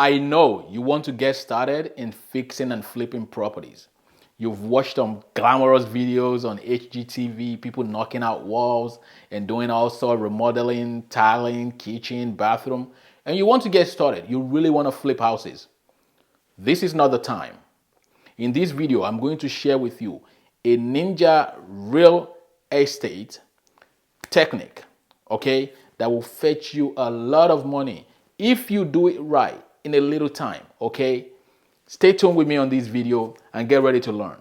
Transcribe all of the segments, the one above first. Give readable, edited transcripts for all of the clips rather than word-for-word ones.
I know you want to get started in fixing and flipping properties. You've watched some glamorous videos on HGTV, people knocking out walls and doing all sort of remodeling, tiling, kitchen, bathroom, and you want to get started. You really want to flip houses. This is not the time. In this video, I'm going to share with you a ninja real estate technique, okay, that will fetch you a lot of money if you do it right in a little time, okay? Stay tuned with me on this video and get ready to learn.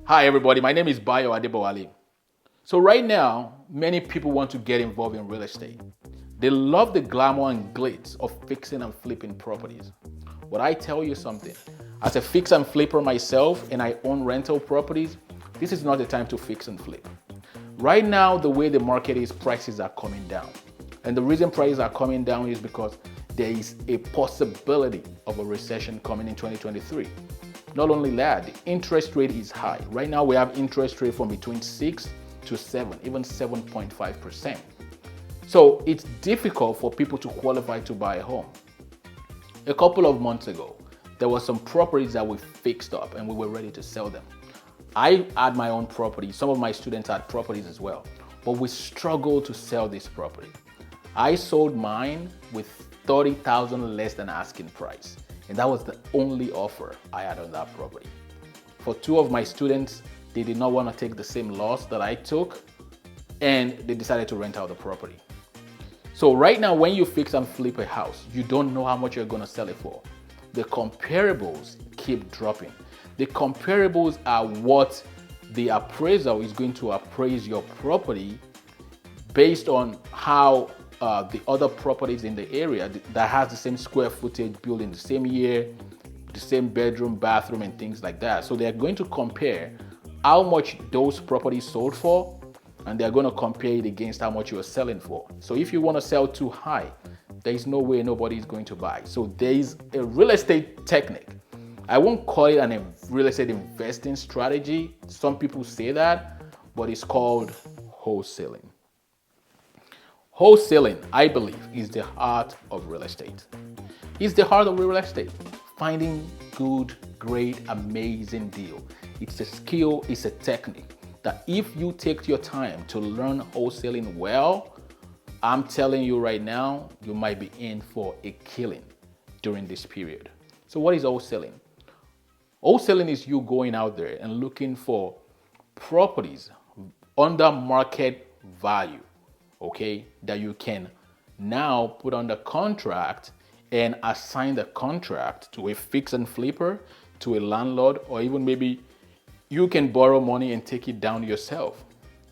Hi everybody, my name is Bayo Adebowale. So right now, many people want to get involved in real estate. They love the glamour and glitz of fixing and flipping properties. But I tell you something, as a fix and flipper myself and I own rental properties, this is not the time to fix and flip. Right now, the way the market is, prices are coming down. And the reason prices are coming down is because there is a possibility of a recession coming in 2023. Not only that, the interest rate is high. Right now, we have interest rate from between 6 to 7, even 7.5%. So it's difficult for people to qualify to buy a home. A couple of months ago, there were some properties that we fixed up and we were ready to sell them. I had my own property. Some of my students had properties as well, but we struggled to sell this property. I sold mine with $30,000 less than asking price, and that was the only offer I had on that property. For two of my students, they did not want to take the same loss that I took, and they decided to rent out the property. So right now, when you fix and flip a house, you don't know how much you're going to sell it for. The comparables keep dropping. The comparables are what the appraiser is going to appraise your property based on how the other properties in the area that has the same square footage built in the same year, the same bedroom, bathroom, and things like that. So they're going to compare how much those properties sold for, and they're going to compare it against how much you're selling for. So if you want to sell too high, there is no way nobody is going to buy. So there is a real estate technique. I won't call it a real estate investing strategy. Some people say that, but it's called wholesaling. Wholesaling, I believe, is the heart of real estate. It's the heart of real estate. Finding good, great, amazing deal. It's a skill, it's a technique that if you take your time to learn wholesaling well, I'm telling you right now, you might be in for a killing during this period. So what is wholesaling? Wholesaling is you going out there and looking for properties under market value, okay, that you can now put under contract and assign the contract to a fix and flipper, to a landlord, or even maybe you can borrow money and take it down yourself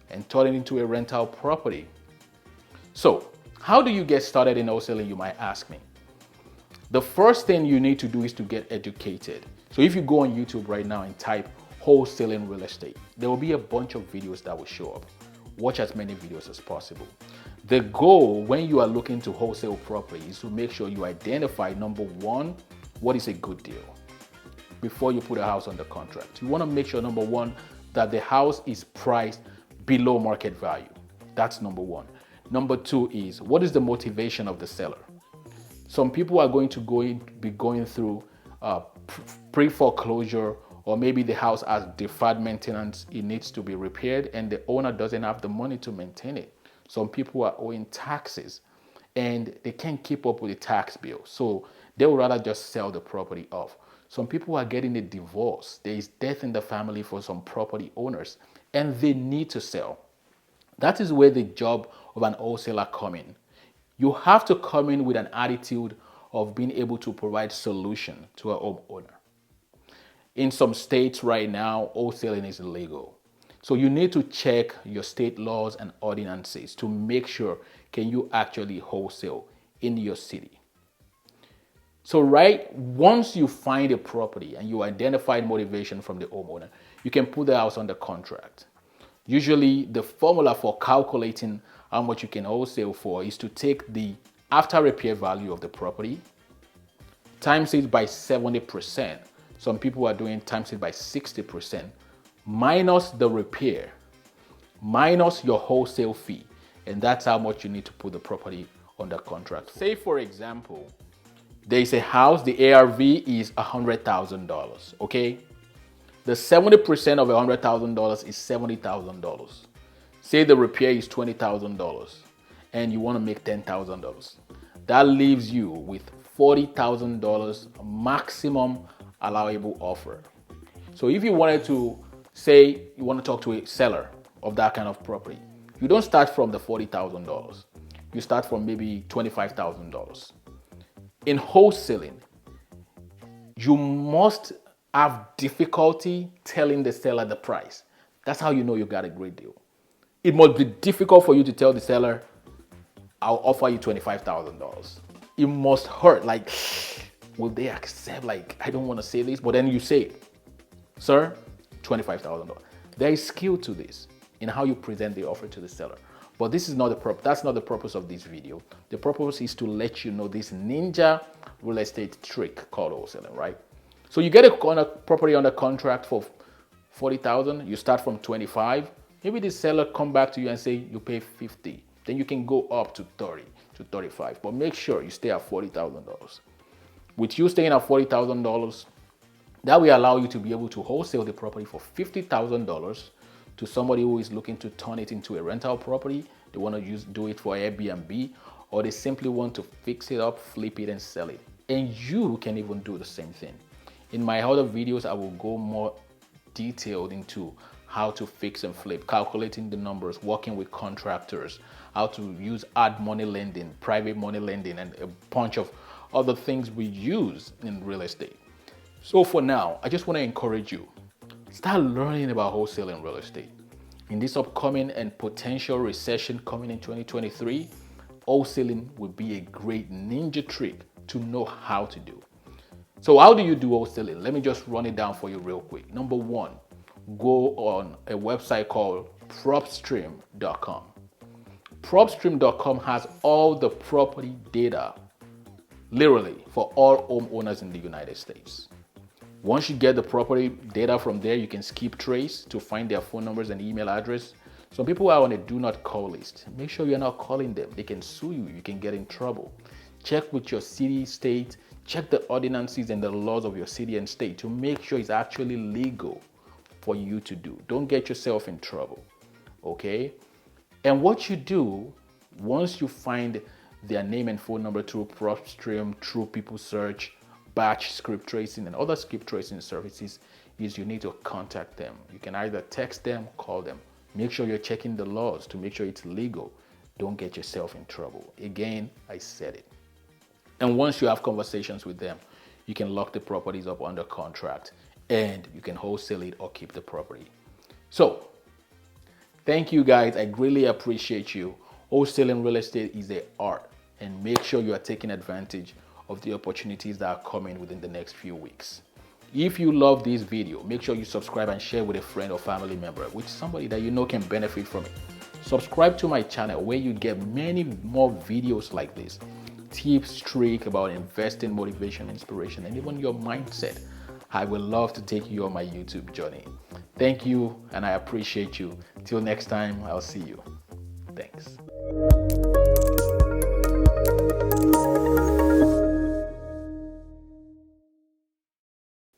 and turn it into a rental property. So how do you get started in wholesaling, you might ask me? The first thing you need to do is to get educated. So if you go on YouTube right now and type wholesaling real estate, there will be a bunch of videos that will show up. Watch as many videos as possible. The goal when you are looking to wholesale property is to make sure you identify, number one, what is a good deal before you put a house under contract. You want to make sure, number one, that the house is priced below market value. That's number one. Number two is, what is the motivation of the seller? Some people are going to be going through pre-foreclosure, or maybe the house has deferred maintenance, it needs to be repaired, and the owner doesn't have the money to maintain it. Some people are owing taxes and they can't keep up with the tax bill, so they would rather just sell the property off. Some people are getting a divorce. There is death in the family for some property owners and they need to sell. That is where the job of an wholesaler comes in. You have to come in with an attitude of being able to provide solution to a homeowner. In some states right now, wholesaling is illegal. So you need to check your state laws and ordinances to make sure can you actually wholesale in your city. So once you find a property and you identify motivation from the homeowner, you can put the house under contract. Usually the formula for calculating how much you can wholesale for is to take the after repair value of the property, times it by 70%. Some people are doing times it by 60%, minus the repair, minus your wholesale fee, And that's how much you need to put the property under contract. Say for example, there is a house, the ARV is $100,000, okay? The 70% of $100,000 is $70,000. Say the repair is $20,000 and you want to make $10,000. That leaves you with $40,000 maximum allowable offer. So if you wanted to say you want to talk to a seller of that kind of property, you don't start from the $40,000. You start from maybe $25,000. In wholesaling, you must have difficulty telling the seller the price. That's how you know you got a great deal. It must be difficult for you to tell the seller, I'll offer you $25,000. It must hurt, like, will they accept? Like, I don't want to say this, but then you say, sir, $25,000. There is skill to this in how you present the offer to the seller. But this is not that's not the purpose of this video. The purpose is to let you know this ninja real estate trick called wholesaling, right? So you get a property under contract for $40,000. You start from 25. Maybe the seller come back to you and say you pay 50. Then you can go up to 30 to 35. But make sure you stay at $40,000. With you staying at $40,000, that will allow you to be able to wholesale the property for $50,000 to somebody who is looking to turn it into a rental property. They want to do it for Airbnb, or they simply want to fix it up, flip it, and sell it. And you can even do the same thing. In my other videos, I will go more detailed into how to fix and flip, calculating the numbers, working with contractors, how to use hard money lending, private money lending, and a bunch of other things we use in real estate. So for now, I just want to encourage you, start learning about wholesaling real estate. In this upcoming and potential recession coming in 2023, wholesaling will be a great ninja trick to know how to do. So how do you do wholesaling? Let me just run it down for you real quick. Number one, go on a website called propstream.com. Propstream.com has all the property data, literally, for all homeowners in the United States. Once you get the property data from there, you can skip trace to find their phone numbers and email address. Some people are on a do not call list. Make sure you're not calling them. They can sue you. You can get in trouble. Check with your city, state. Check the ordinances and the laws of your city and state to make sure it's actually legal for you to do. Don't get yourself in trouble, okay? And what you do, once you find their name and phone number through PropStream, through People Search, batch script tracing, and other script tracing services, is you need to contact them. You can either text them, call them. Make sure you're checking the laws to make sure it's legal. Don't get yourself in trouble. Again, I said it. And once you have conversations with them, you can lock the properties up under contract and you can wholesale it or keep the property. So, thank you guys. I really appreciate you. Wholesaling real estate is an art, and make sure you are taking advantage of the opportunities that are coming within the next few weeks. If you love this video, make sure you subscribe and share with a friend or family member, with somebody that you know can benefit from it. Subscribe to my channel where you get many more videos like this. Tips, tricks about investing, motivation, inspiration, and even your mindset. I would love to take you on my YouTube journey. Thank you, and I appreciate you. Till next time, I'll see you. Thanks.